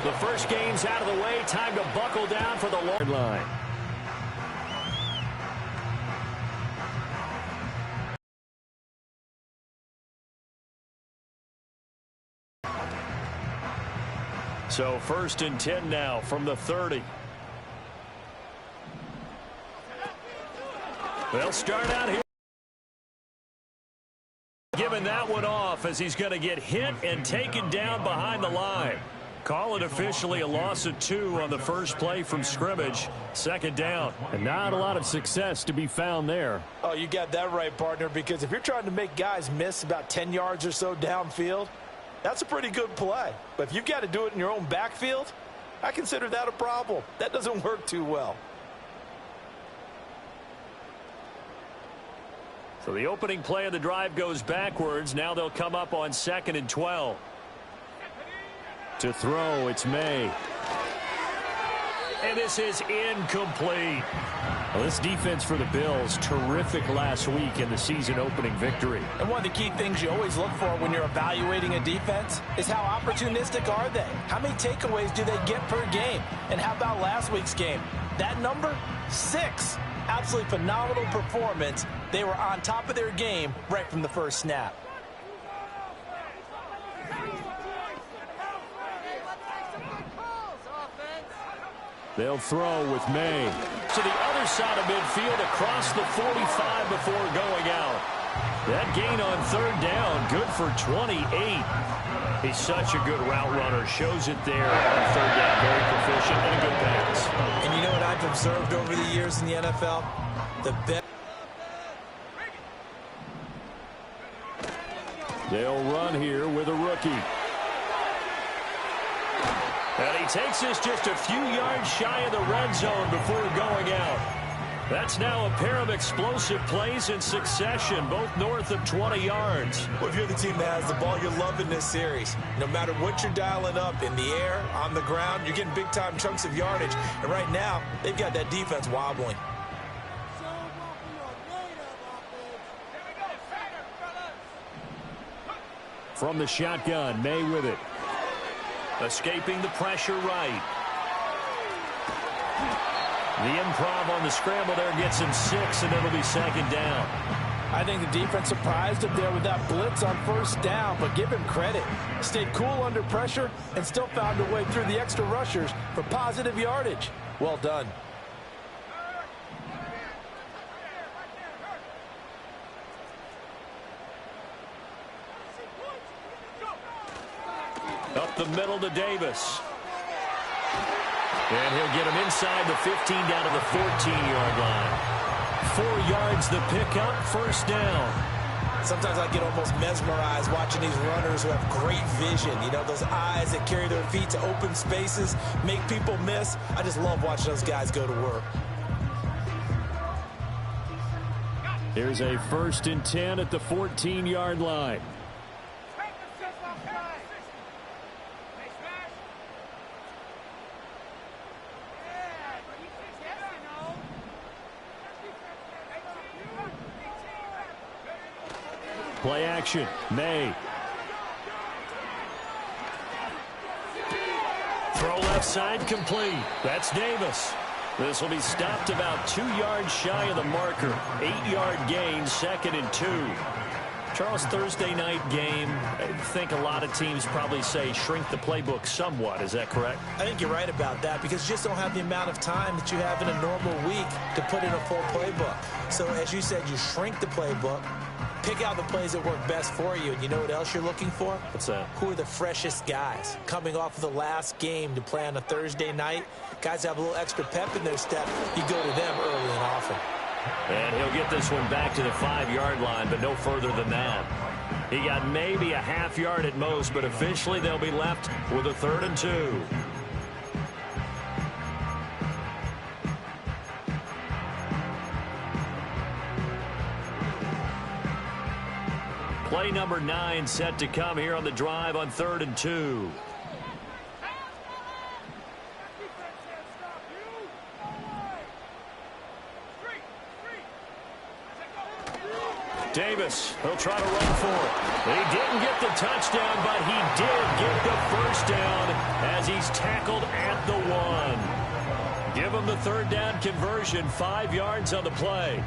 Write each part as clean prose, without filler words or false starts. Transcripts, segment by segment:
The first game's out of the way. Time to buckle down for the long line. So 1st and 10 now from the 30. They'll start out here. Giving that one off as he's going to get hit and taken down behind the line. Call it officially a loss of 2 on the first play from scrimmage. 2nd down. And not a lot of success to be found there. Oh, you got that right, partner, because if you're trying to make guys miss about 10 yards or so downfield, that's a pretty good play. But if you've got to do it in your own backfield, I consider that a problem. That doesn't work too well. So the opening play of the drive goes backwards. Now they'll come up on 2nd and 12. To throw, it's May. And this is incomplete. Well, this defense for the Bills, terrific last week in the season opening victory. And one of the key things you always look for when you're evaluating a defense is how opportunistic are they? How many takeaways do they get per game? And how about last week's game? That number, 6. Absolutely phenomenal performance. They were on top of their game right from the first snap. They'll throw with May. To the other side of midfield across the 45 before going out. That gain on 3rd down, good for 28. He's such a good route runner. Shows it there on 3rd down. Very proficient and a good pass. And you know what I've observed over the years in the NFL? They'll run here with a rookie. And he takes this just a few yards shy of the red zone before going out. That's now a pair of explosive plays in succession, both north of 20 yards. Well, if you're the team that has the ball, you're loving this series. No matter what you're dialing up, in the air, on the ground, you're getting big-time chunks of yardage. And right now, they've got that defense wobbling. From the shotgun, May with it. Escaping the pressure right. The improv on the scramble there gets him 6, and it'll be 2nd down. I think the defense surprised him there with that blitz on 1st down, but give him credit. Stayed cool under pressure and still found a way through the extra rushers for positive yardage. Well done. Up the middle to Davis. And he'll get him inside the 15 down to the 14-yard line. 4 yards the pickup, 1st down. Sometimes I get almost mesmerized watching these runners who have great vision. You know, those eyes that carry their feet to open spaces, make people miss. I just love watching those guys go to work. Here's a 1st and 10 at the 14-yard line. Play action, May. Throw left side complete. That's Davis. This will be stopped about 2 yards shy of the marker. 8-yard gain, 2nd and 2. Charles, Thursday night game, I think a lot of teams probably say shrink the playbook somewhat. Is that correct? I think you're right about that because you just don't have the amount of time that you have in a normal week to put in a full playbook. So as you said, you shrink the playbook. Pick out the plays that work best for you. And you know what else you're looking for? What's that? Who are the freshest guys? Coming off of the last game to play on a Thursday night, guys have a little extra pep in their step. You go to them early and often. And he'll get this one back to the 5-yard line, but no further than that. He got maybe a half yard at most, but officially they'll be left with a 3rd and 2. Play number 9 set to come here on the drive on 3rd and 2. Davis, he'll try to run for it. He didn't get the touchdown, but he did get the first down as he's tackled at the 1. Give him the third down conversion, 5 yards on the play.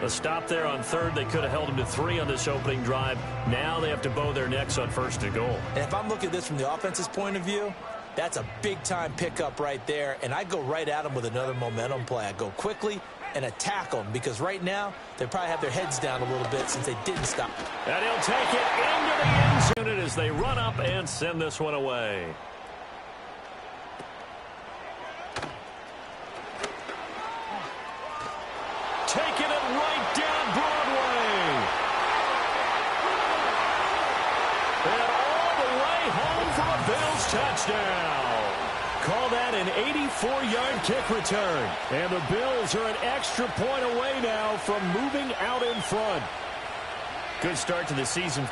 A stop there on third. They could have held him to 3 on this opening drive. Now they have to bow their necks on first and goal. And if I'm looking at this from the offense's point of view, that's a big-time pickup right there, and I go right at them with another momentum play. I go quickly and attack them because right now they probably have their heads down a little bit since they didn't stop. And he'll take it into the end zone as they run up and send this one away. Taking it right down Broadway. And all the way home for a Bills touchdown. Call that an 84-yard kick return. And the Bills are an extra point away now from moving out in front. Good start to the season.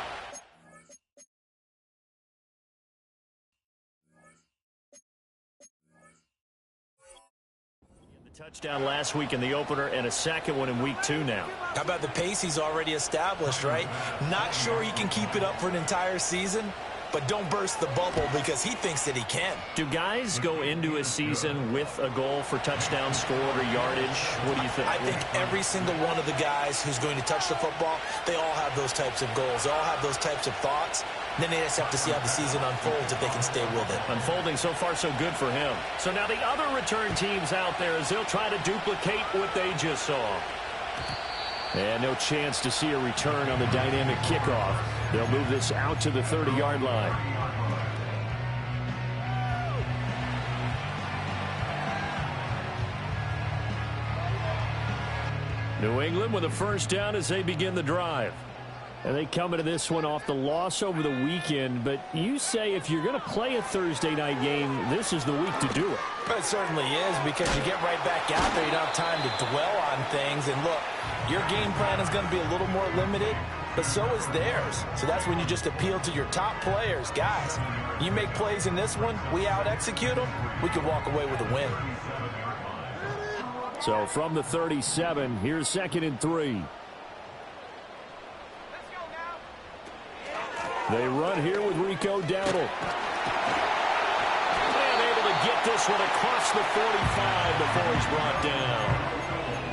Touchdown last week in the opener and a second one in week 2 now. How about the pace he's already established, right? Not sure he can keep it up for an entire season, but don't burst the bubble because he thinks that he can. Do guys go into a season with a goal for touchdown scored or yardage? What do you think? I think every single one of the guys who's going to touch the football, they all have those types of goals. They all have those types of thoughts. Then they just have to see how the season unfolds if they can stay with it. Unfolding so far so good for him. So now the other return teams out there as they'll try to duplicate what they just saw. And no chance to see a return on the dynamic kickoff. They'll move this out to the 30-yard line. New England with a first down as they begin the drive. And they come into this one off the loss over the weekend. But you say if you're going to play a Thursday night game, this is the week to do it. It certainly is because you get right back out there. You don't have time to dwell on things. And look, your game plan is going to be a little more limited, but so is theirs. So that's when you just appeal to your top players. Guys, you make plays in this one, we out-execute them, we can walk away with a win. So from the 37, here's 2nd and 3. They run here with Rico Dowdle. And able to get this one across the 45 before he's brought down.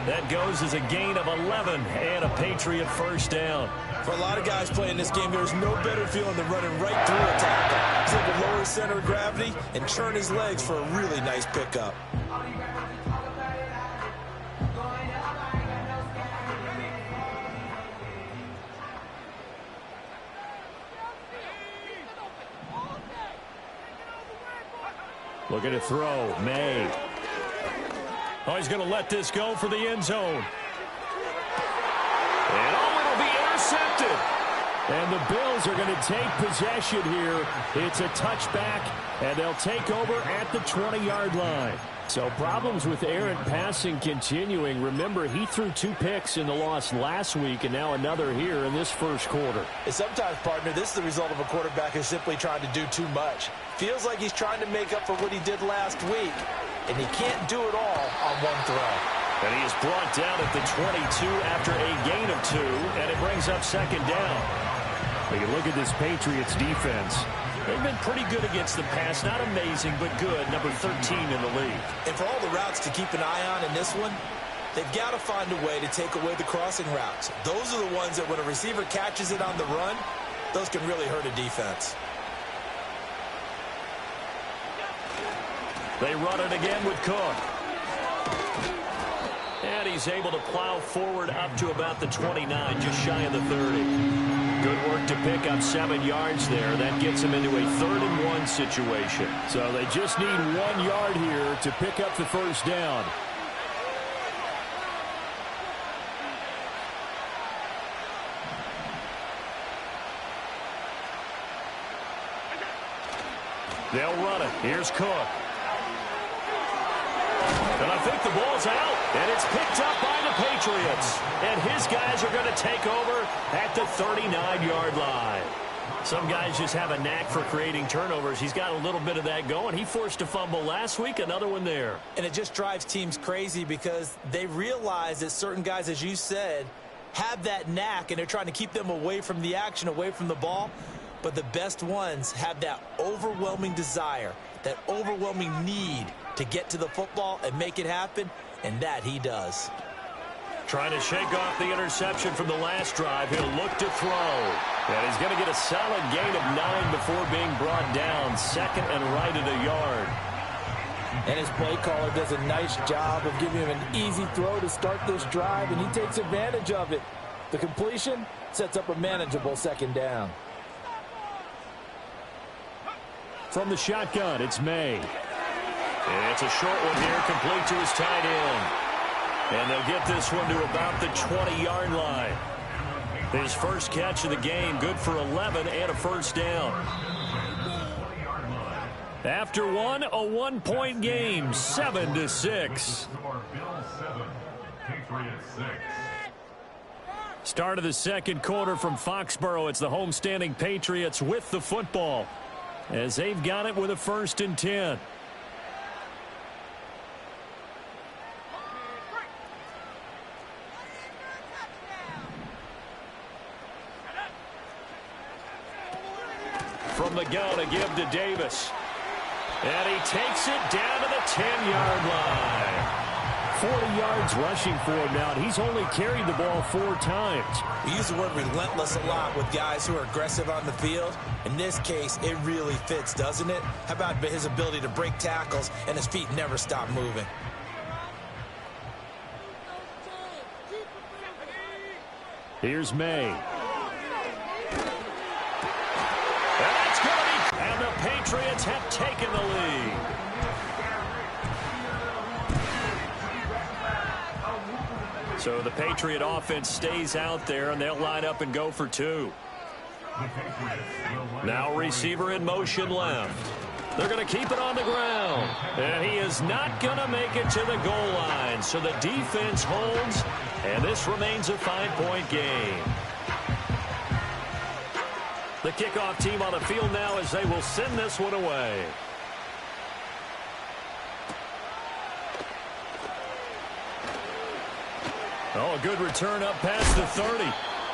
That goes as a gain of 11 and a Patriot first down. For a lot of guys playing this game, there's no better feeling than running right through a tackle. He's able to lower his center of gravity and turn his legs for a really nice pickup. Looking to throw. May. Oh, he's going to let this go for the end zone. And oh, it'll be intercepted. And the Bills are going to take possession here. It's a touchback, and they'll take over at the 20-yard line. So problems with errant passing continuing. Remember, he threw 2 picks in the loss last week, and now another here in this first quarter. And sometimes, partner, this is the result of a quarterback who's simply trying to do too much. Feels like he's trying to make up for what he did last week, and he can't do it all on one throw. And he is brought down at the 22 after a gain of 2, and it brings up 2nd down. We can look at this Patriots defense. They've been pretty good against the pass. Not amazing, but good. Number 13 in the league. And for all the routes to keep an eye on in this one, they've got to find a way to take away the crossing routes. Those are the ones that when a receiver catches it on the run, those can really hurt a defense. They run it again with Cook. And he's able to plow forward up to about the 29, just shy of the 30. Good work to pick up 7 yards there. That gets him into a 3rd and 1 situation. So they just need 1 yard here to pick up the first down. They'll run it. Here's Cook. And I think the ball's out, and it's picked up by the Patriots. And his guys are going to take over at the 39-yard line. Some guys just have a knack for creating turnovers. He's got a little bit of that going. He forced a fumble last week, another one there. And it just drives teams crazy because they realize that certain guys, as you said, have that knack, and they're trying to keep them away from the action, away from the ball. But the best ones have that overwhelming desire, that overwhelming need to get to the football and make it happen, and that he does. Trying to shake off the interception from the last drive. He'll look to throw. And he's going to get a solid gain of 9 before being brought down. Second and right at a yard. And his play caller does a nice job of giving him an easy throw to start this drive, and he takes advantage of it. The completion sets up a manageable second down. From the shotgun, it's May. It's a short one here, complete to his tight end. And they'll get this one to about the 20-yard line. His first catch of the game, good for 11 and a first down. After one, a 1-point game, 7-6. Start of the second quarter from Foxborough. It's the homestanding Patriots with the football, as they've got it with a 1st and 10. From the gun, a give to Davis. And he takes it down to the 10-yard line. 40 yards rushing for him now, and he's only carried the ball 4 times. We use the word relentless a lot with guys who are aggressive on the field. In this case, it really fits, doesn't it? How about his ability to break tackles and his feet never stop moving? Here's May. That's going to be... And the Patriots have taken the lead. So the Patriot offense stays out there, and they'll line up and go for 2. Now receiver in motion left. They're going to keep it on the ground. And he is not going to make it to the goal line. So the defense holds, and this remains a 5-point game. The kickoff team on the field now as they will send this one away. Oh, a good return up past the 30.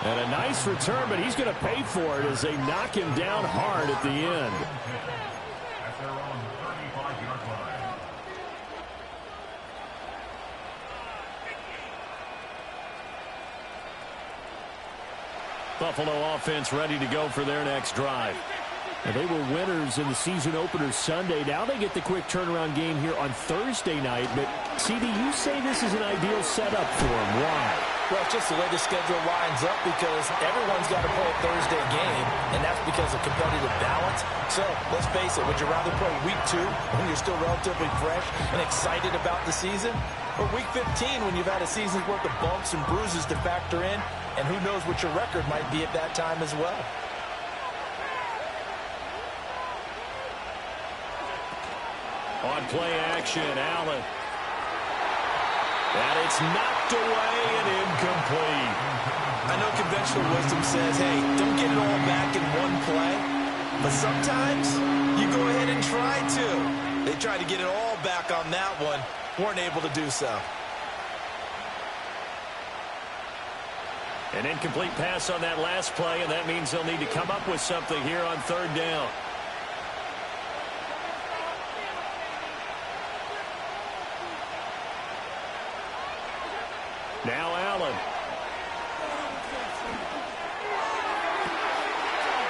And a nice return, but he's going to pay for it as they knock him down hard at the end. Buffalo offense ready to go for their next drive. And they were winners in the season opener Sunday. Now they get the quick turnaround game here on Thursday night. But, CD, you say this is an ideal setup for them. Why? Well, it's just the way the schedule lines up because everyone's got to play a Thursday game, and that's because of competitive balance. So, let's face it, would you rather play week 2 when you're still relatively fresh and excited about the season? Or week 15 when you've had a season's worth of bumps and bruises to factor in, and who knows what your record might be at that time as well? On play action, Allen. And it's knocked away and incomplete. I know conventional wisdom says, hey, don't get it all back in one play. But sometimes you go ahead and try to. They tried to get it all back on that one. Weren't able to do so. An incomplete pass on that last play, and that means they'll need to come up with something here on 3rd down. Now Allen.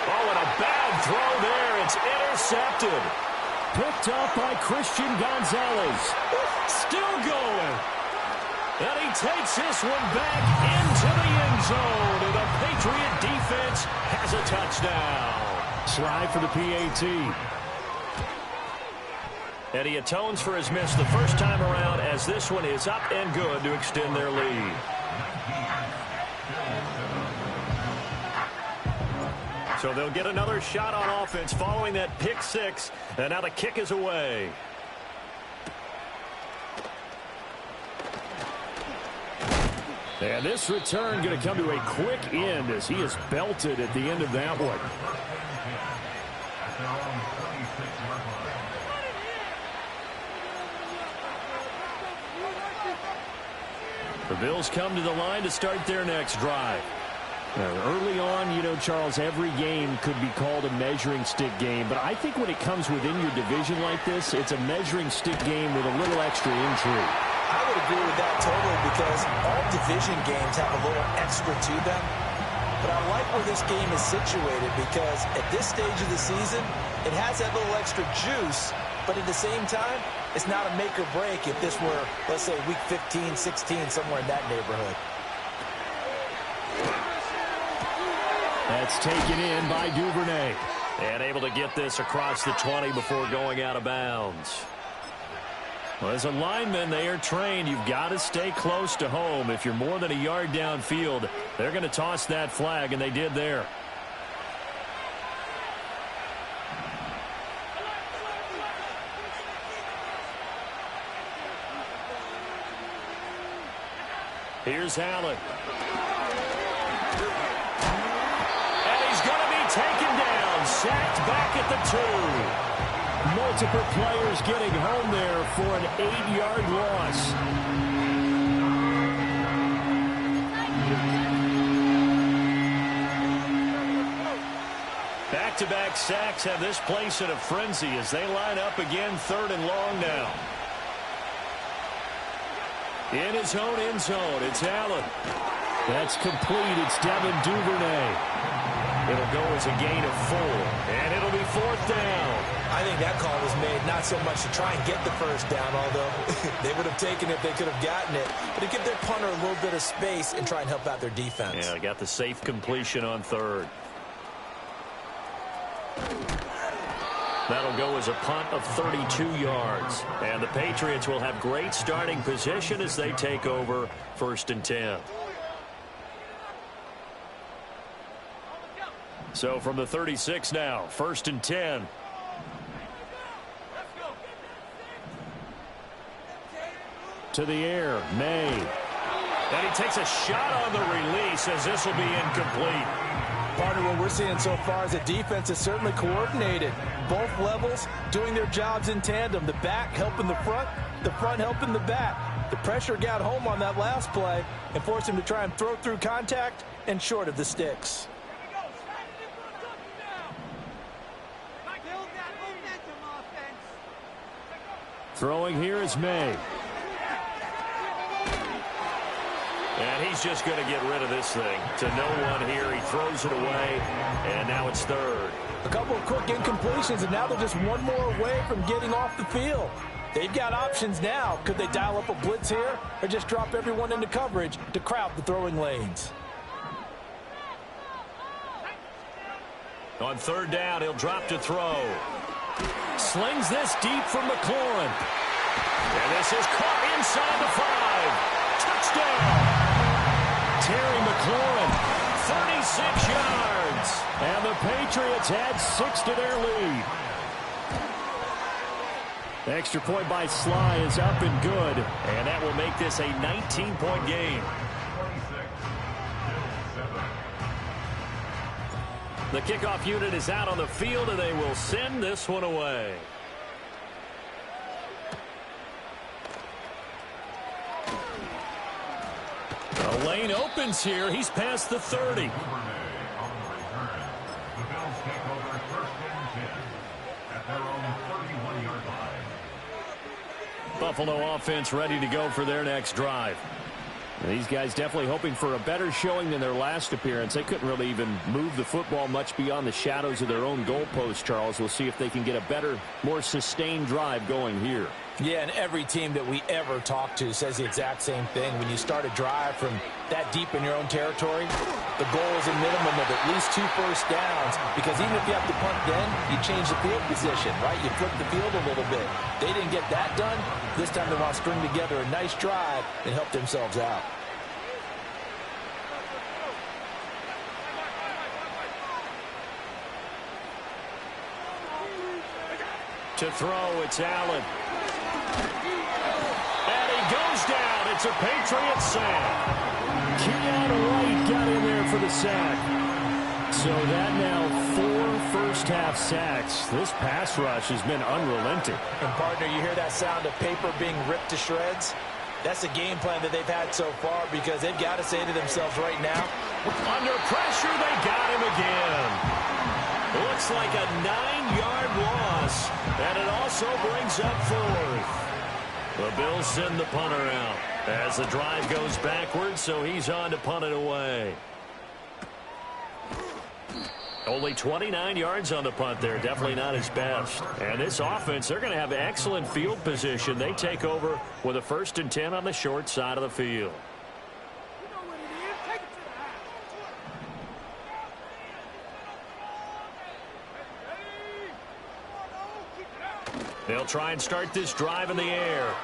Oh, and a bad throw there. It's intercepted. Picked up by Christian Gonzalez. Still going. And he takes this one back into the end zone. And the Patriot defense has a touchdown. Slide for the PAT. And he atones for his miss the first time around as this one is up and good to extend their lead. So they'll get another shot on offense following that pick 6. And now the kick is away. And this return going to come to a quick end as he is belted at the end of that one. Bills come to the line to start their next drive. Early on, you know, Charles, every game could be called a measuring stick game. But I think when it comes within your division like this, it's a measuring stick game with a little extra intrigue. I would agree with that totally because all division games have a little extra to them. But I like where this game is situated because at this stage of the season, it has that little extra juice. But at the same time, it's not a make or break if this were, let's say, week 15, 16, somewhere in that neighborhood. That's taken in by Duvernay. And able to get this across the 20 before going out of bounds. Well, as a lineman, they are trained. You've got to stay close to home. If you're more than a yard downfield, they're going to toss that flag, and they did there. Here's Allen. And he's going to be taken down. Sacked back at the 2. Multiple players getting home there for an 8-yard loss. Back-to-back sacks have this place in a frenzy as they line up again, 3rd and long now. In his own end zone, it's Allen. That's complete. It's Devin Duvernay. It'll go as a gain of 4, and it'll be 4th down. I think that call was made not so much to try and get the first down, although they would have taken it if they could have gotten it, but to give their punter a little bit of space and try and help out their defense. Yeah, got the safe completion on 3rd. That'll go as a punt of 32 yards. And the Patriots will have great starting position as they take over 1st and 10. So from the 36 now, 1st and 10. To the air, May. And he takes a shot on the release as this will be incomplete. Partner, what we're seeing so far is the defense is certainly coordinated. Both levels doing their jobs in tandem. The back helping the front helping the back. The pressure got home on that last play and forced him to try and throw through contact and short of the sticks. Throwing here is May. And he's just going to get rid of this thing. To no one here. He throws it away. And now it's 3rd. A couple of quick incompletions, and now they're just one more away from getting off the field. They've got options now. Could they dial up a blitz here or just drop everyone into coverage to crowd the throwing lanes? On 3rd down, he'll drop to throw. Slings this deep from McLaurin. And this is caught inside the 5. Touchdown. Terry McLaurin, 36 yards. And the Patriots add 6 to their lead. The extra point by Sly is up and good. And that will make this a 19-point game. The kickoff unit is out on the field, and they will send this one away. The lane opens here. He's past the 30. Buffalo offense ready to go for their next drive. These guys definitely hoping for a better showing than their last appearance. They couldn't really even move the football much beyond the shadows of their own goalpost, Charles. We'll see if they can get a better, more sustained drive going here. Yeah, and every team that we ever talk to says the exact same thing. When you start a drive from that deep in your own territory, the goal is a minimum of at least 2 first downs, because even if you have to punt then, you change the field position, right? You flip the field a little bit. They didn't get that done. This time they want to string together a nice drive and help themselves out. To throw, it's Allen. And he goes down. It's a Patriots sack. Keon Wright got in there for the sack. So that now 4 first-half sacks. This pass rush has been unrelenting. And, partner, you hear that sound of paper being ripped to shreds? That's the game plan that they've had so far because they've got to say to themselves right now. Under pressure, they got him again. Looks like a 9-yard loss, and it also brings up 4th. The Bills send the punter out as the drive goes backwards, so he's on to punt it away. Only 29 yards on the punt there. Definitely not his best. And this offense, they're going to have excellent field position. They take over with a 1st and 10 on the short side of the field. They'll try and start this drive in the air.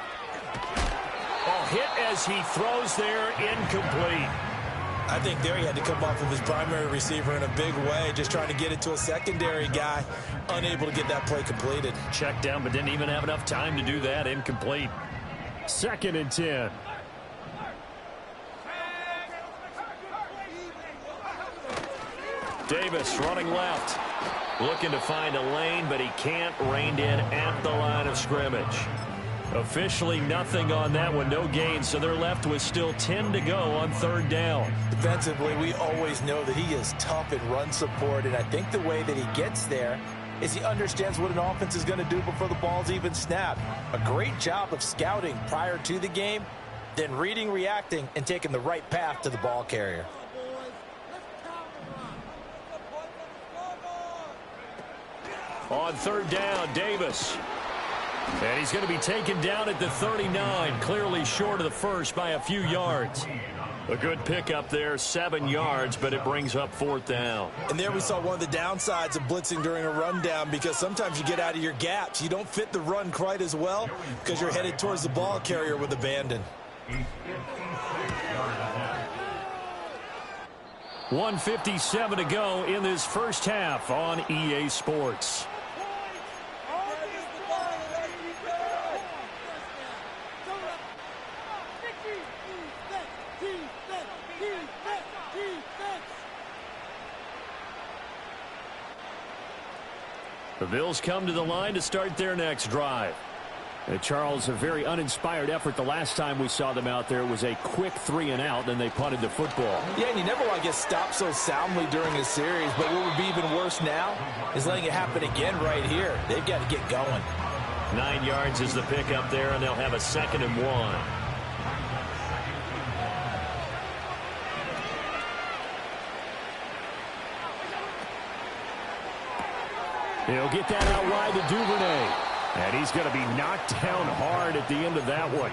Oh, hit as he throws there, incomplete. I think there he had to come off of his primary receiver in a big way, just trying to get it to a secondary guy, unable to get that play completed. Checked down, but didn't even have enough time to do that. Incomplete. 2nd and 10. Davis running left. Looking to find a lane, but he can't. Reined in at the line of scrimmage. Officially nothing on that one, no gain, so they're left with still 10 to go on 3rd down. Defensively, we always know that he is tough in run support, and I think the way that he gets there is he understands what an offense is going to do before the ball's even snapped. A great job of scouting prior to the game, then reading, reacting, and taking the right path to the ball carrier. On 3rd down, Davis. And he's going to be taken down at the 39, clearly short of the first by a few yards. A good pickup there, 7 yards, but it brings up 4th down. And there we saw one of the downsides of blitzing during a rundown, because sometimes you get out of your gaps. You don't fit the run quite as well because you're headed towards the ball carrier with abandon. 1:57 to go in this first half on EA Sports. The Bills come to the line to start their next drive. Charles, a very uninspired effort the last time we saw them out there. It was a quick 3-and-out, and they punted the football. Yeah, and you never want to get stopped so soundly during a series, but what would be even worse now is letting it happen again right here. They've got to get going. 9 yards is the pickup there, and they'll have a 2nd and 1. He'll get that out wide to Duvernay. And he's going to be knocked down hard at the end of that one.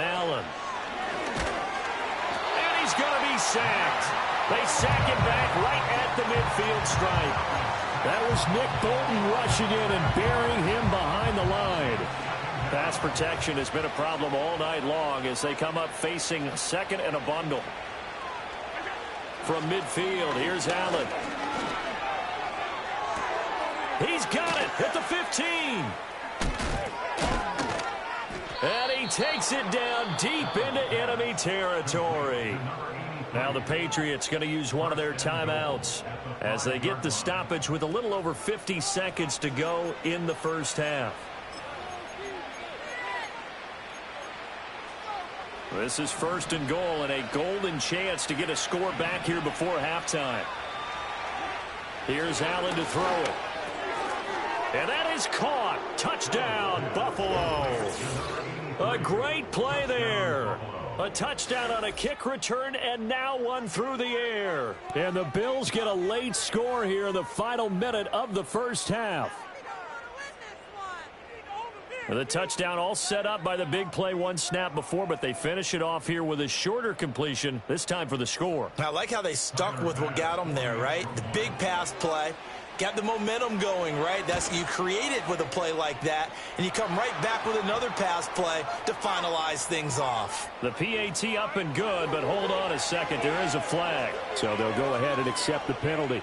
Allen. And he's going to be sacked. They sack him back right at the midfield stripe. That was Nick Bolton rushing in and burying him behind the line. Pass protection has been a problem all night long as they come up facing 2nd and a bundle. From midfield, here's Allen. He's got it at the 15. And he takes it down deep into enemy territory. Now the Patriots going to use one of their timeouts as they get the stoppage with a little over 50 seconds to go in the first half. This is 1st and goal and a golden chance to get a score back here before halftime. Here's Allen to throw it. And that is caught. Touchdown, Buffalo. A great play there. A touchdown on a kick return, and now one through the air. And the Bills get a late score here in the final minute of the first half. The touchdown all set up by the big play one snap before, but they finish it off here with a shorter completion, this time for the score. I like how they stuck with what got them there, right? The big pass play. Got the momentum going, right? That's you create it with a play like that, and you come right back with another pass play to finalize things off. The PAT up and good, but hold on a second. There is a flag. So they'll go ahead and accept the penalty.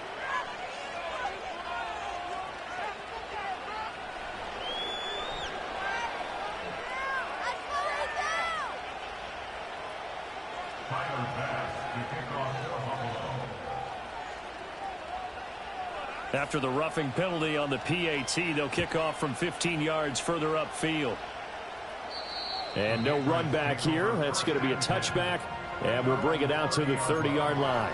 After the roughing penalty on the PAT, they'll kick off from 15 yards further upfield. And no run back here. That's going to be a touchback, and we'll bring it out to the 30-yard line.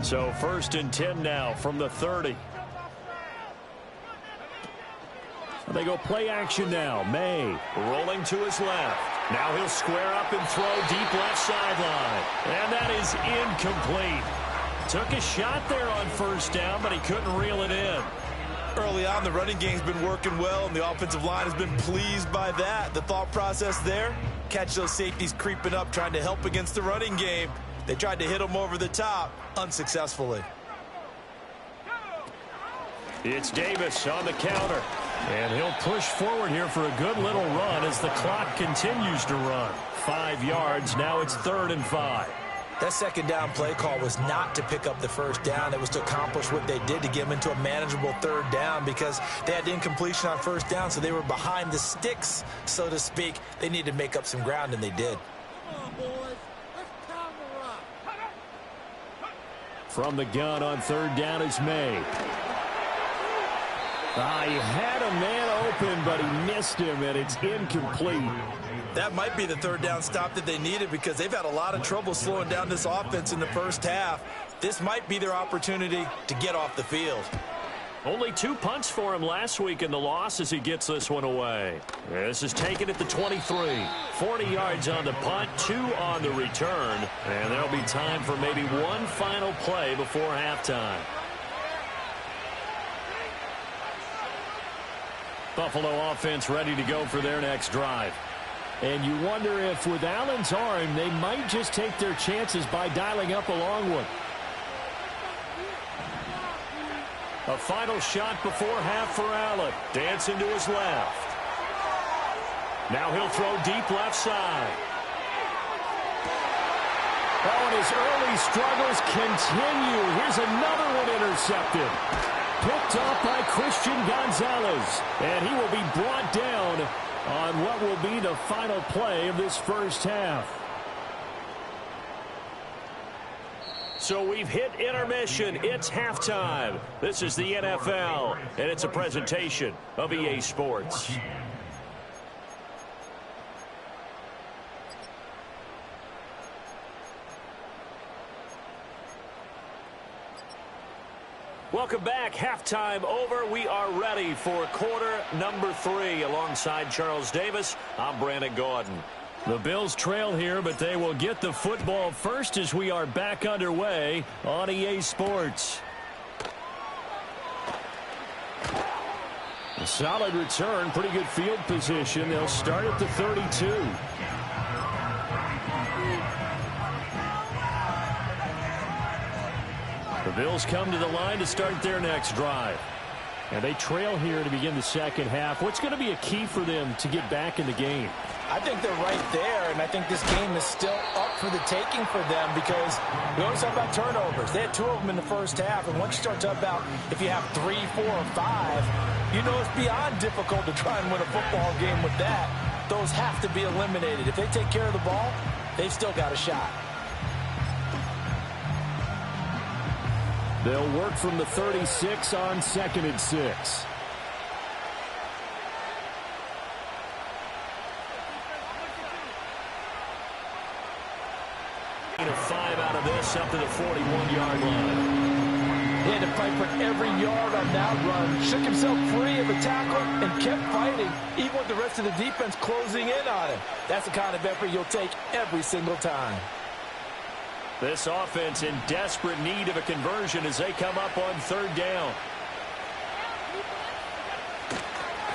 So 1st and 10 now from the 30. They go play action now. May rolling to his left. Now he'll square up and throw deep left sideline. And that is incomplete. Took a shot there on 1st down, but he couldn't reel it in. Early on, the running game's been working well, and the offensive line has been pleased by that. The thought process there, catch those safeties creeping up, trying to help against the running game. They tried to hit him over the top, unsuccessfully. It's Davis on the counter. And he'll push forward here for a good little run as the clock continues to run. 5 yards, now it's 3rd and 5. That 2nd down play call was not to pick up the 1st down. It was to accomplish what they did to get them into a manageable 3rd down because they had incompletion on 1st down, so they were behind the sticks, so to speak. They needed to make up some ground, and they did. From the gun on 3rd down is May. He had a man open, but he missed him, and it's incomplete. That might be the 3rd down stop that they needed because they've had a lot of trouble slowing down this offense in the 1st half. This might be their opportunity to get off the field. Only 2 punts for him last week in the loss as he gets this one away. This is taken at the 23. 40 yards on the punt, 2 on the return. And there'll be time for maybe one final play before halftime. Buffalo offense ready to go for their next drive. And you wonder if with Allen's arm, they might just take their chances by dialing up a long one. A final shot before half for Allen. Dancing to his left. Now he'll throw deep left side. Oh, and his early struggles continue. Here's another one intercepted. Picked off by Christian Gonzalez. And he will be brought down on what will be the final play of this 1st half. So we've hit intermission. It's halftime. This is the NFL, and it's a presentation of EA Sports. Welcome back. Halftime over. We are ready for quarter number 3. Alongside Charles Davis, I'm Brandon Gaudin. The Bills trail here, but they will get the football first as we are back underway on EA Sports. A solid return, pretty good field position. They'll start at the 32. The Bills come to the line to start their next drive. And they trail here to begin the 2nd half. What's going to be a key for them to get back in the game? I think they're right there, and I think this game is still up for the taking for them because we always talk about turnovers. They had 2 of them in the 1st half, and once you start talking about if you have 3, 4, or 5, you know it's beyond difficult to try and win a football game with that. Those have to be eliminated. If they take care of the ball, they've still got a shot. They'll work from the 36 on 2nd and 6. A 5 out of this up to the 41-yard line. He had to fight for every yard on that run. Shook himself free of a tackle and kept fighting, even with the rest of the defense closing in on him. That's the kind of effort you'll take every single time. This offense in desperate need of a conversion as they come up on 3rd down.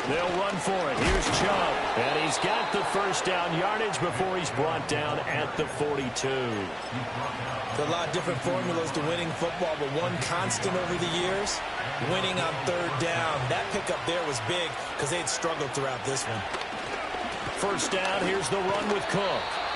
They'll run for it. Here's Chubb. And he's got the 1st down yardage before he's brought down at the 42. There are a lot of different formulas to winning football, but one constant over the years, winning on 3rd down. That pickup there was big because they had struggled throughout this one. 1st down, here's the run with Cook.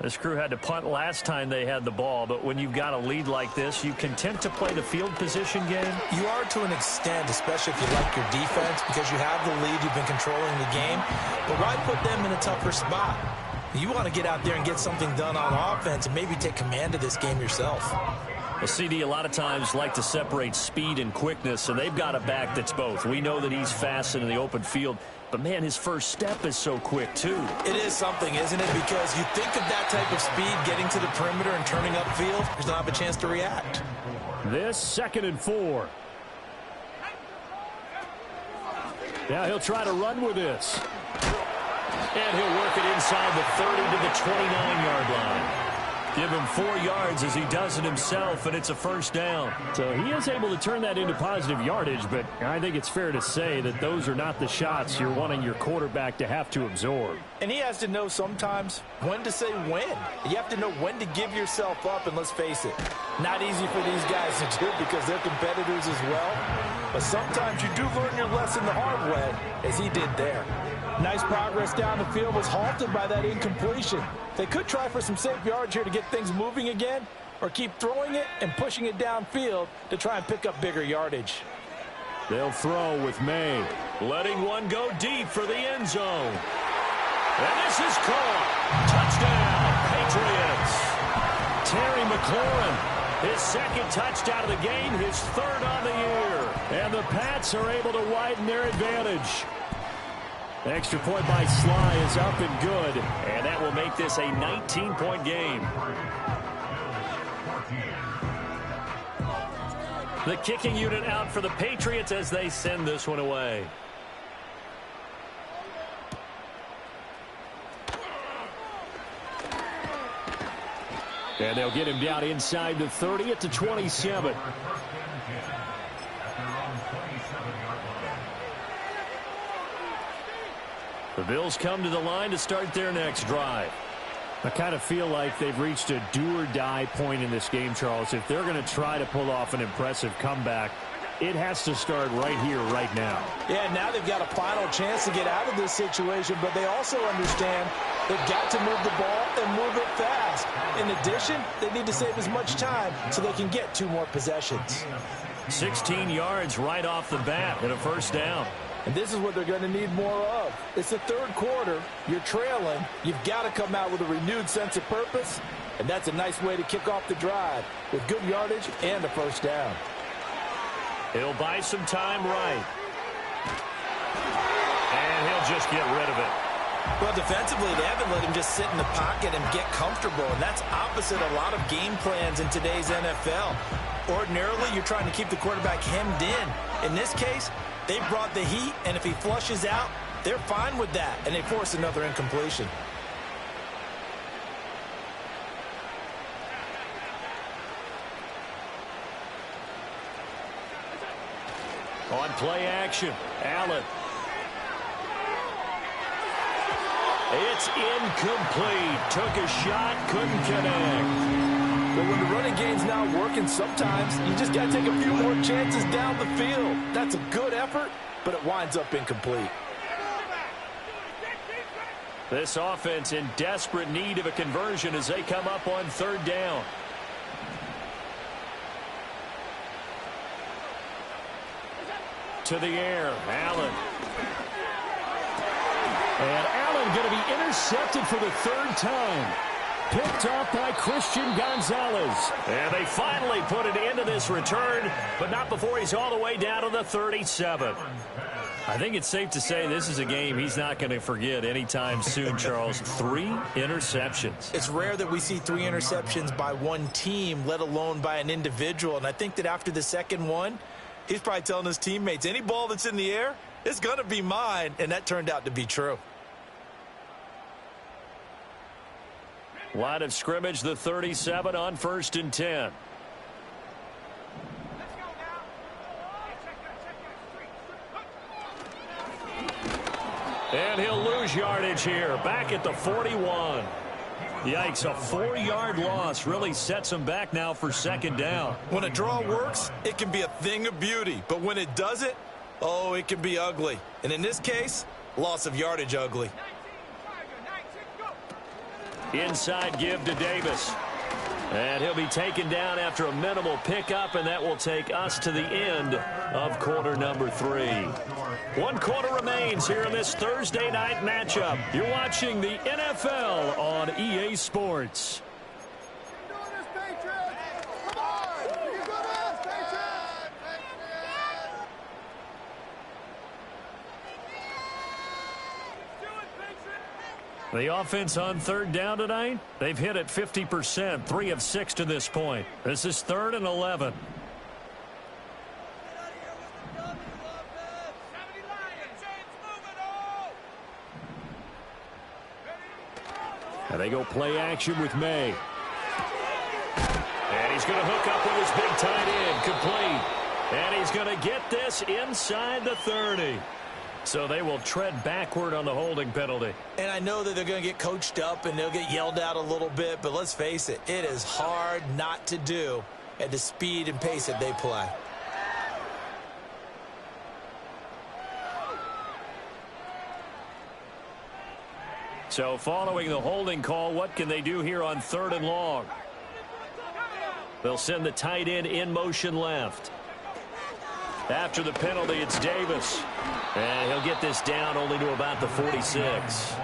This crew had to punt last time they had the ball, but when you've got a lead like this, you content to play the field position game? You are to an extent, especially if you like your defense, because you have the lead, you've been controlling the game. But why put them in a tougher spot? You want to get out there and get something done on offense and maybe take command of this game yourself. Well, CD, a lot of times like to separate speed and quickness, and they've got a back that's both. We know that he's fast in the open field, but, man, his first step is so quick, too. It is something, isn't it? Because you think of that type of speed, getting to the perimeter and turning upfield, you don't have a chance to react. This 2nd and 4. Now he'll try to run with this. And he'll work it inside the 30 to the 29-yard line. Give him 4 yards as he does it himself, and it's a first down. So he is able to turn that into positive yardage, but I think it's fair to say that those are not the shots you're wanting your quarterback to have to absorb. And he has to know sometimes when to say when. You have to know when to give yourself up, and let's face it, not easy for these guys to do because they're competitors as well. But sometimes you do learn your lesson the hard way, as he did there. Nice progress down the field, was halted by that incompletion. They could try for some safe yards here to get things moving again, or keep throwing it and pushing it downfield to try and pick up bigger yardage. They'll throw with May. Letting one go deep for the end zone. And this is caught. Touchdown, Patriots. Terry McLaurin, his 2nd touchdown of the game, his 3rd on the year. And the Pats are able to widen their advantage. Extra point by Sly is up and good. And that will make this a 19-point game. The kicking unit out for the Patriots as they send this one away. And they'll get him down inside the 30 at the 27. The Bills come to the line to start their next drive. I kind of feel like they've reached a do-or-die point in this game, Charles. If they're going to try to pull off an impressive comeback, it has to start right here, right now. Yeah, now they've got a final chance to get out of this situation, but they also understand they've got to move the ball and move it fast. In addition, they need to save as much time so they can get 2 more possessions. 16 yards right off the bat and a first down. And this is what they're going to need more of. It's the 3rd quarter. You're trailing. You've got to come out with a renewed sense of purpose. And that's a nice way to kick off the drive with good yardage and a first down. He'll buy some time right. And he'll just get rid of it. Well, defensively, they haven't let him just sit in the pocket and get comfortable. And that's opposite a lot of game plans in today's NFL. Ordinarily, you're trying to keep the quarterback hemmed in. In this case, they brought the heat, and if he flushes out, they're fine with that, and they force another incompletion. On play action, Allen. It's incomplete. Took a shot, couldn't connect. But when the running game's not working, sometimes you just got to take a few more chances down the field. That's a good effort, but it winds up incomplete. This offense in desperate need of a conversion as they come up on 3rd down. To the air, Allen. And Allen going to be intercepted for the 3rd time. Picked up by Christian Gonzalez. And they finally put an end to this return, but not before he's all the way down to the 37. I think it's safe to say this is a game he's not going to forget anytime soon, Charles. 3 interceptions. It's rare that we see 3 interceptions by one team, let alone by an individual. And I think that after the 2nd one, he's probably telling his teammates, any ball that's in the air, it's going to be mine. And that turned out to be true. Line of scrimmage, the 37 on 1st and 10. And he'll lose yardage here, back at the 41. Yikes, a 4-yard loss really sets him back now for 2nd down. When a draw works, it can be a thing of beauty. But when it doesn't, oh, it can be ugly. And in this case, loss of yardage ugly. Inside give to Davis. And he'll be taken down after a minimal pickup, and that will take us to the end of quarter number 3. 1 quarter remains here in this Thursday night matchup. You're watching the NFL on EA Sports. The offense on 3rd down tonight, they've hit it 50%, 3 of 6 to this point. This is 3rd and 11. And they go play action with May. And he's going to hook up with his big tight end, complete. And he's going to get this inside the 30. So they will tread backward on the holding penalty. And I know that they're going to get coached up and they'll get yelled at a little bit, but let's face it, it is hard not to do at the speed and pace that they play. So following the holding call, what can they do here on 3rd and long? They'll send the tight end in motion left. After the penalty, it's Davis. And he'll get this down only to about the 46.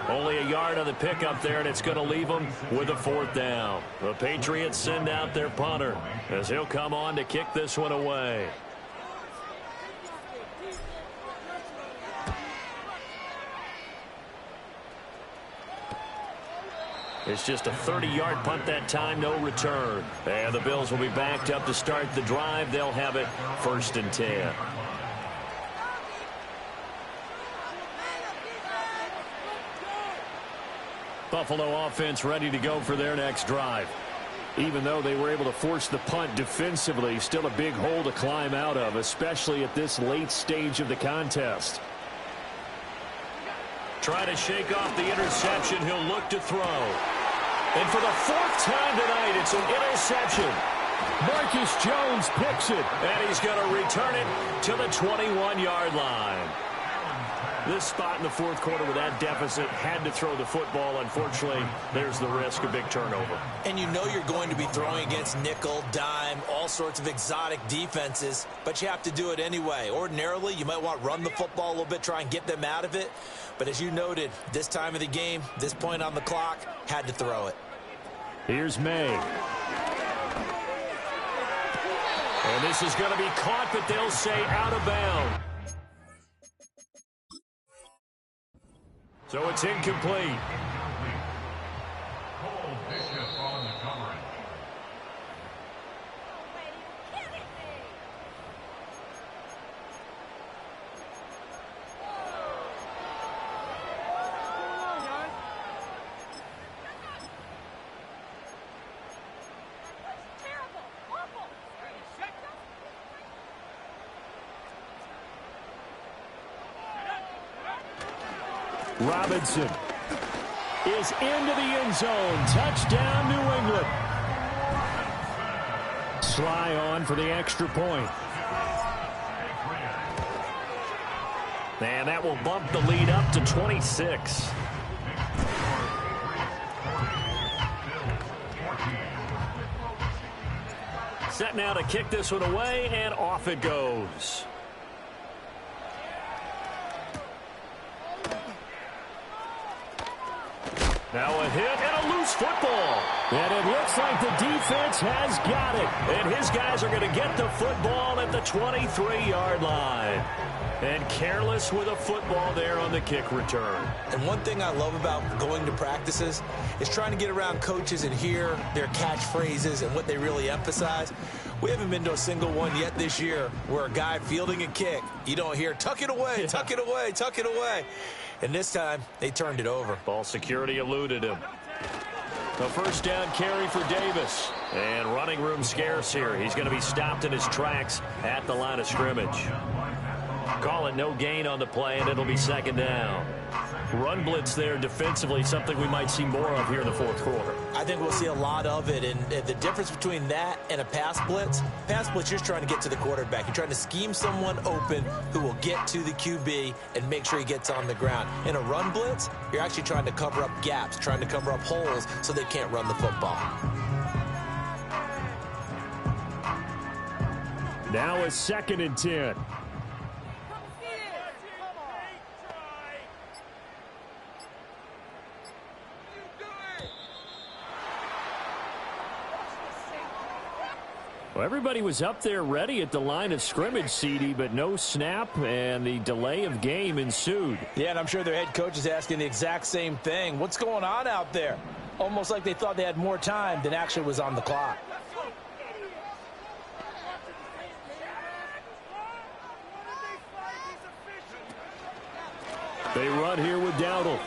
Only a yard on the pickup there, and it's going to leave them with a 4th down. The Patriots send out their punter as he'll come on to kick this one away. It's just a 30-yard punt that time, no return. And the Bills will be backed up to start the drive. They'll have it 1st and 10. Buffalo offense ready to go for their next drive. Even though they were able to force the punt defensively, still a big hole to climb out of, especially at this late stage of the contest. Trying to shake off the interception, he'll look to throw. And for the 4th time tonight, it's an interception. Marcus Jones picks it, and he's going to return it to the 21-yard line. This spot in the 4th quarter with that deficit, had to throw the football. Unfortunately, there's the risk of big turnover. And you know you're going to be throwing against nickel, dime, all sorts of exotic defenses, but you have to do it anyway. Ordinarily, you might want to run the football a little bit, try and get them out of it. But as you noted, this time of the game, this point on the clock, had to throw it. Here's May. And this is going to be caught, but they'll say out of bounds. So it's incomplete. Robinson is into the end zone. Touchdown, New England. Sly on for the extra point. And that will bump the lead up to 26. Set now to kick this one away, and off it goes. Now a hit and a loose football. And it looks like the defense has got it. And his guys are going to get the football at the 23-yard line. And careless with a football there on the kick return. And one thing I love about going to practices is trying to get around coaches and hear their catchphrases and what they really emphasize. We haven't been to a single one yet this year where a guy fielding a kick, you don't hear, tuck it away, tuck it away, tuck it away. And this time, they turned it over. Ball security eluded him. The 1st down carry for Davis. And running room scarce here. He's going to be stopped in his tracks at the line of scrimmage. Call it no gain on the play, and it'll be 2nd down. Run blitz there defensively, something we might see more of here in the fourth quarter. I think we'll see a lot of it, and the difference between that and a pass blitz, you're just trying to get to the quarterback. You're trying to scheme someone open who will get to the QB and make sure he gets on the ground. In a run blitz, you're actually trying to cover up gaps, trying to cover up holes so they can't run the football. Now a 2nd and 10. Well, everybody was up there ready at the line of scrimmage, CD, but no snap, and the delay of game ensued. Yeah, and I'm sure their head coach is asking the exact same thing. What's going on out there? Almost like they thought they had more time than actually was on the clock. They run here with Dowdle.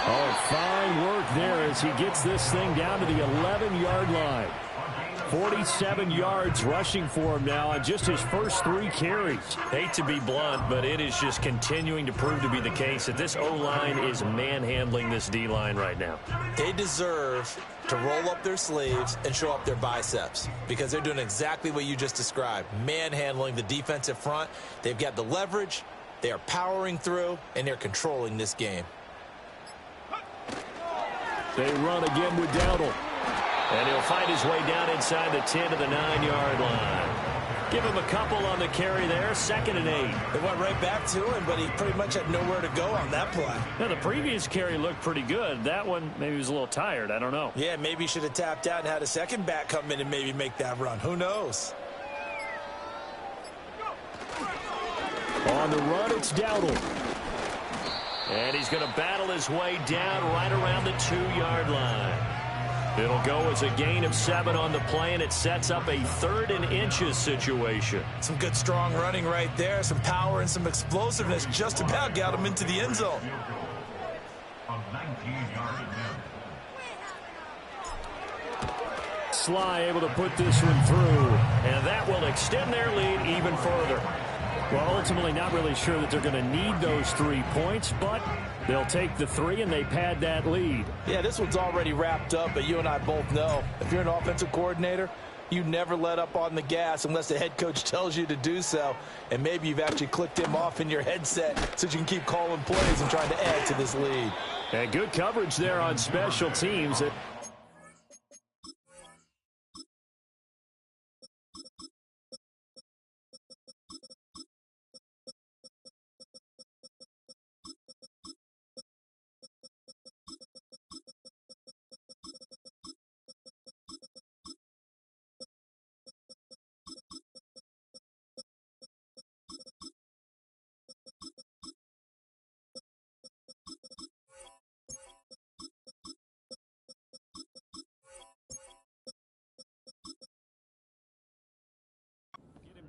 Oh, fine work there as he gets this thing down to the 11-yard line. 47 yards rushing for him now on just his first 3 carries. Hate to be blunt, but it is just continuing to prove to be the case that this O-line is manhandling this D-line right now. They deserve to roll up their sleeves and show up their biceps because they're doing exactly what you just described, manhandling the defensive front. They've got the leverage, they are powering through, and they're controlling this game. They run again with Dowdle. And he'll find his way down inside the 10 to the 9-yard line. Give him a couple on the carry there, 2nd and 8. They went right back to him, but he pretty much had nowhere to go on that play. Now, the previous carry looked pretty good. That one, maybe he was a little tired. I don't know. Yeah, maybe he should have tapped out and had a second back come in and maybe make that run. Who knows? On the run, it's Dowdle. And he's going to battle his way down right around the 2-yard line. It'll go as a gain of 7 on the play, and it sets up a 3rd and inches situation. Some good, strong running right there. Some power and some explosiveness just about got him into the end zone. Sly able to put this one through. And that will extend their lead even further. Well, ultimately not really sure that they're going to need those 3 points, but they'll take the 3 and they pad that lead. Yeah, this one's already wrapped up, but you and I both know if you're an offensive coordinator, you never let up on the gas unless the head coach tells you to do so. And maybe you've actually clicked him off in your headset so you can keep calling plays and trying to add to this lead. And good coverage there on special teams.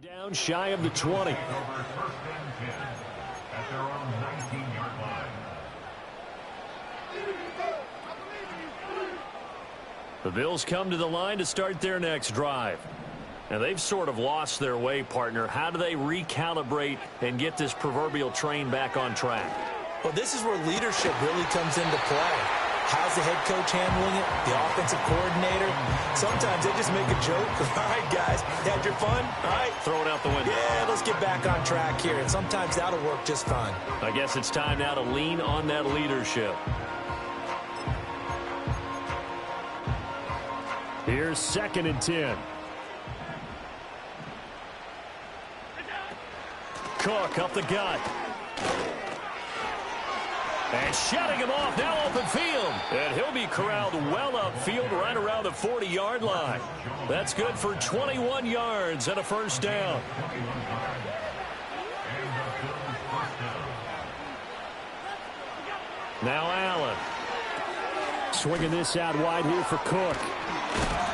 Down shy of the 20. At their own 19-yard line. The Bills come to the line to start their next drive. Now, they've sort of lost their way, partner. How do they recalibrate and get this proverbial train back on track? Well, this is where leadership really comes into play. How's the head coach handling it? The offensive coordinator? Sometimes they just make a joke. All right, guys, had your fun? All right. Throw it out the window. Yeah, let's get back on track here. And sometimes that'll work just fine. I guess it's time now to lean on that leadership. Here's 2nd and 10. Cook up the gut. And shutting him off, now open field. And he'll be corralled well upfield right around the 40-yard line. That's good for 21 yards and a first down. Now Allen. Swinging this out wide here for Cook.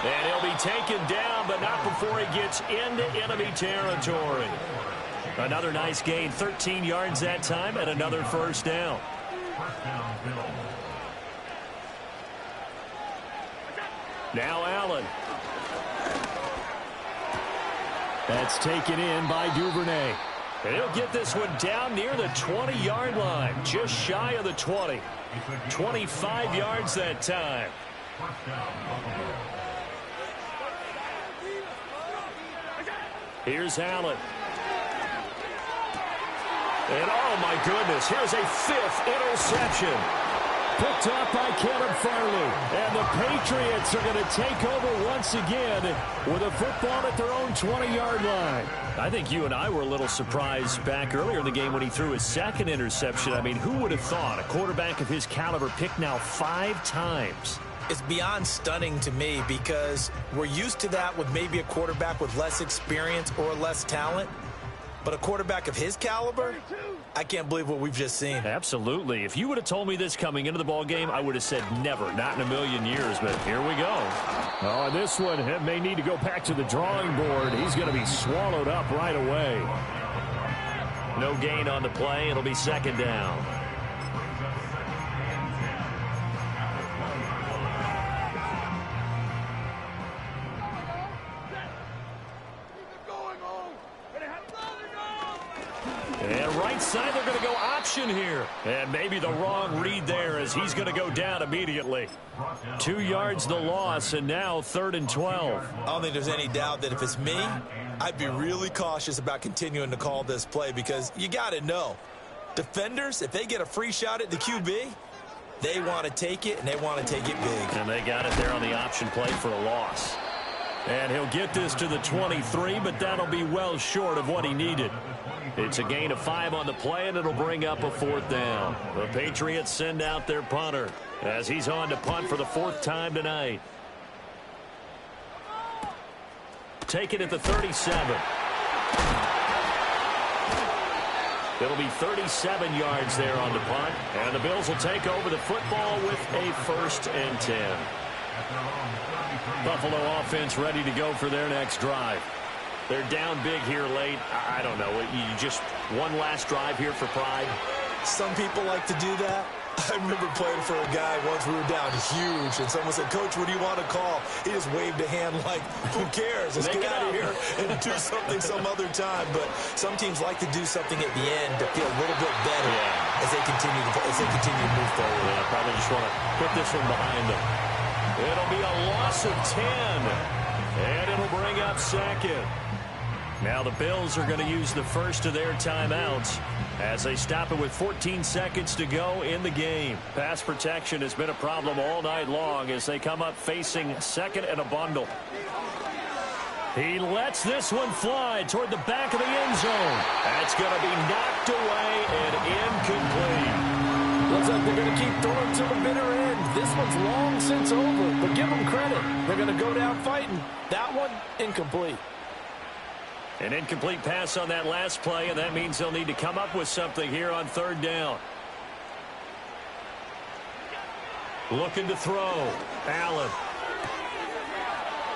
And he'll be taken down, but not before he gets into enemy territory. Another nice gain, 13 yards that time, and another first down. Now Allen. That's taken in by Duvernay. And he'll get this one down near the 20-yard line, just shy of the 20. 25 yards that time. Here's Allen. And oh my goodness, here's a 5th interception. Picked off by Caleb Farley. And the Patriots are going to take over once again with a football at their own 20-yard line. I think you and I were a little surprised back earlier in the game when he threw his 2nd interception. I mean, who would have thought a quarterback of his caliber picked now 5 times? It's beyond stunning to me because we're used to that with maybe a quarterback with less experience or less talent. But a quarterback of his caliber, I can't believe what we've just seen. Absolutely. If you would have told me this coming into the ball game, I would have said never, not in a million years. But here we go. Oh, and this one may need to go back to the drawing board. He's going to be swallowed up right away. No gain on the play. It'll be 2nd down. And right side, they're going to go option here. And maybe the wrong read there as he's going to go down immediately. 2 yards the loss, and now 3rd and 12. I don't think there's any doubt that if it's me, I'd be really cautious about continuing to call this play because you got to know, defenders, if they get a free shot at the QB, they want to take it, and they want to take it big. And they got it there on the option play for a loss. And he'll get this to the 23, but that'll be well short of what he needed. It's a gain of 5 on the play, and it'll bring up a 4th down. The Patriots send out their punter as he's on to punt for the 4th time tonight. Take it at the 37. It'll be 37 yards there on the punt, and the Bills will take over the football with a 1st and 10. Buffalo offense ready to go for their next drive. They're down big here late. I don't know. You just one last drive here for pride. Some people like to do that. I remember playing for a guy once we were down huge, and someone said, "Coach, what do you want to call?" He just waved a hand like, who cares? Let's get out of here and do something some other time. But some teams like to do something at the end to feel a little bit better as they continue to move forward. Yeah, probably just want to put this one behind them. It'll be a loss of 10, and it'll bring up 2nd. Now the Bills are going to use the first of their timeouts as they stop it with 14 seconds to go in the game. Pass protection has been a problem all night long as they come up facing 2nd and a bundle. He lets this one fly toward the back of the end zone. That's going to be knocked away and incomplete. Looks like they're going to keep throwing to the bitter end. This one's long since over, but give them credit. They're going to go down fighting. That one, incomplete. An incomplete pass on that last play, and that means they'll need to come up with something here on 3rd down. Looking to throw. Allen.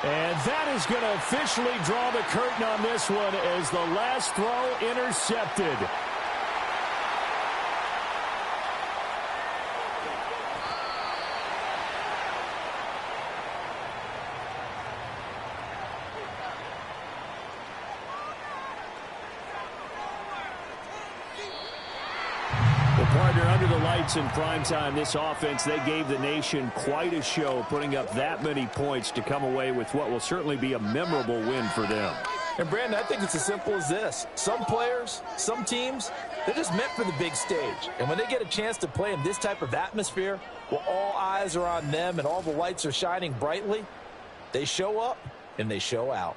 And that is going to officially draw the curtain on this one as the last throw intercepted. Partner, under the lights in primetime, this offense, they gave the nation quite a show, putting up that many points to come away with what will certainly be a memorable win for them. And, Brandon, I think it's as simple as this. Some players, some teams, they're just meant for the big stage. And when they get a chance to play in this type of atmosphere, where all eyes are on them and all the lights are shining brightly, they show up and they show out.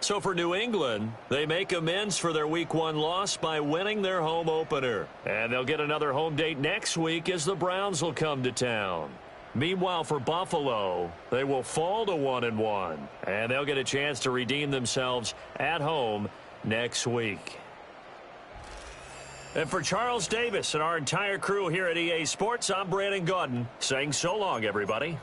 So for New England, they make amends for their Week 1 loss by winning their home opener. And they'll get another home date next week as the Browns will come to town. Meanwhile, for Buffalo, they will fall to 1-1. And they'll get a chance to redeem themselves at home next week. And for Charles Davis and our entire crew here at EA Sports, I'm Brandon Gaudin saying so long, everybody.